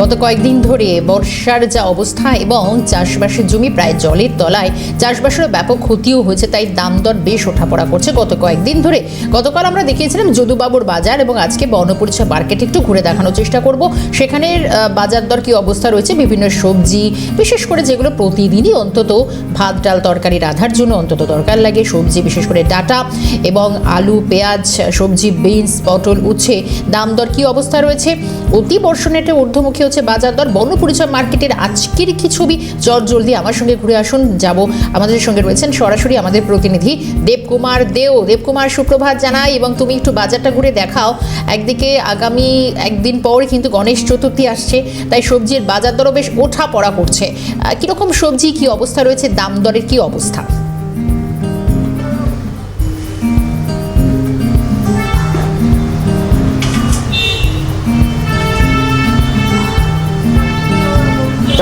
গত কয়েকদিন ধরে বর্ষার যা অবস্থা এবং চাষবাসের জমি প্রায় জলের তলায়, চাষবাসের ব্যাপক ক্ষতিও হয়েছে, তাই দাম দর বেশ ওঠাপড়া করছে গত কয়েকদিন ধরে। গতকাল আমরা দেখিয়েছিলাম যদুবাবুর বাজার এবং আজকে বর্ণপরিচয় মার্কেট একটু ঘুরে দেখানোর চেষ্টা করব। সেখানের বাজার দর কী অবস্থা রয়েছে, বিভিন্ন সবজি, বিশেষ করে যেগুলো প্রতিদিনই অন্তত ভাত ডাল তরকারি রাঁধার জন্য অন্তত দরকার লাগে, সবজি বিশেষ করে ডাঁটা এবং আলু, পেঁয়াজ, সবজি, বিনস, পটল, উচ্ছে দাম দর কী অবস্থা রয়েছে। অতি বর্ষণেটে ঊর্ধ্বমুখী হচ্ছে বাজার দর। বর্ণপরিচয় মার্কেটের আজকের কি ছবি, জলদি আমার সঙ্গে ঘুরে আসুন। যাব, আমাদের সঙ্গে রয়েছেন সরাসরি আমাদের প্রতিনিধি দেবকুমার দেও। দেবকুমার, সুপ্রভাত জানাই এবং তুমি একটু বাজারটা ঘুরে দেখাও। একদিকে আগামী একদিন পর কিন্তু গণেশ চতুর্থী আসছে, তাই সবজির বাজার দরও বেশ ওঠা পড়া করছে। কীরকম সবজি, কী অবস্থা রয়েছে, দাম দরের কী অবস্থা?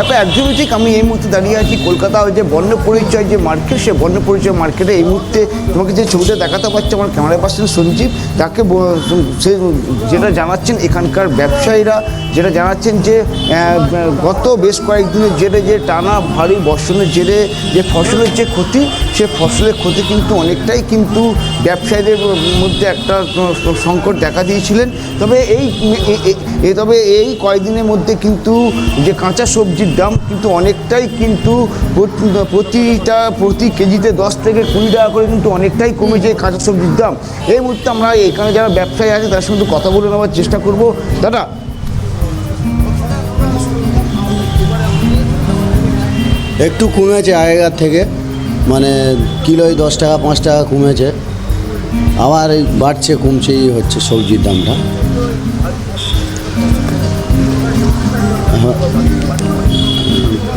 দেখো, একদমই ঠিক। আমি এই মুহূর্তে দাঁড়িয়ে আছি কলকাতা যে বর্ণপরিচয় যে মার্কেট, সে বর্ণপরিচয় মার্কেটে এই মুহূর্তে তোমাকে যে ছবিটা দেখাতে পারছে আমার ক্যামেরা পার্সন সঞ্জীব, তাকে সে যেটা জানাচ্ছেন এখানকার ব্যবসায়ীরা, যেটা জানাচ্ছেন যে গত বেশ কয়েকদিনের জেরে যে টানা ভারী বর্ষণের জেরে যে ফসলের যে ক্ষতি, সে ফসলের ক্ষতি কিন্তু অনেকটাই কিন্তু ব্যবসায়ীদের মধ্যে একটা সংকট দেখা দিয়েছিলেন। তবে এই কয়েকদিনের মধ্যে কিন্তু যে কাঁচা সবজির দাম কিন্তু অনেকটাই কিন্তু প্রতি কেজিতে 10 থেকে 20 টাকা করে কিন্তু অনেকটাই কমেছে কাঁচা সবজির দাম। এই মুহূর্তে আমরা এখানে যারা ব্যবসায়ী আছে তার সঙ্গে কথা বলে নেওয়ার চেষ্টা করব। দাদা, একটু কমেছে আগেকার থেকে, মানে কিলোয় 10 টাকা 5 টাকা কমেছে, আবার বাড়ছে কমছেই হচ্ছে সবজির দামটা।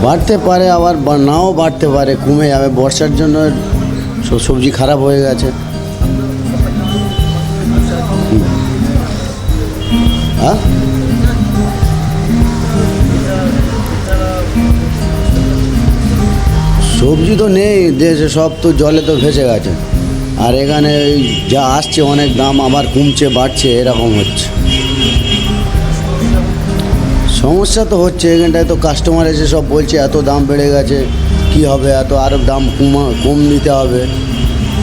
বাড়তে পারে আবার নাও বাড়তে পারে, কমে যাবে। বর্ষার জন্য সব সবজি খারাপ হয়ে গেছে। হ্যাঁ, সবজি তো নেই দেশে, সব তো জলে তো ভেসে গেছে। আর এখানে যা আসছে অনেক দাম আবার কমছে বাড়ছে, এরকম হচ্ছে। সমস্যা তো হচ্ছে এখানটায়, তো কাস্টমার এসে সব বলছে এত দাম বেড়ে গেছে, কি হবে, এত আরও দাম কম নিতে হবে।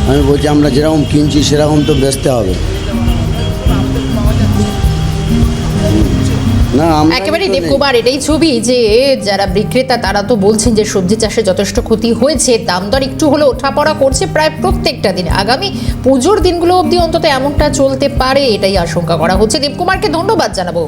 আমি বলছি আমরা যেরকম কিনছি সেরকম তো বেচতে হবে না। একেবারে দেবকুমার, এটাই ছবি যে যারা বিক্রেতা তারা তো বলছেন যে সবজি চাষে যথেষ্ট ক্ষতি হয়েছে, দাম দর একটু হলে ওঠাপড়া করছে প্রায় প্রত্যেকটা দিন। আগামী পুজোর দিনগুলো অবধি অন্তত এমনটা চলতে পারে, এটাই আশঙ্কা করা হচ্ছে। দেবকুমারকে ধন্যবাদ জানাবো।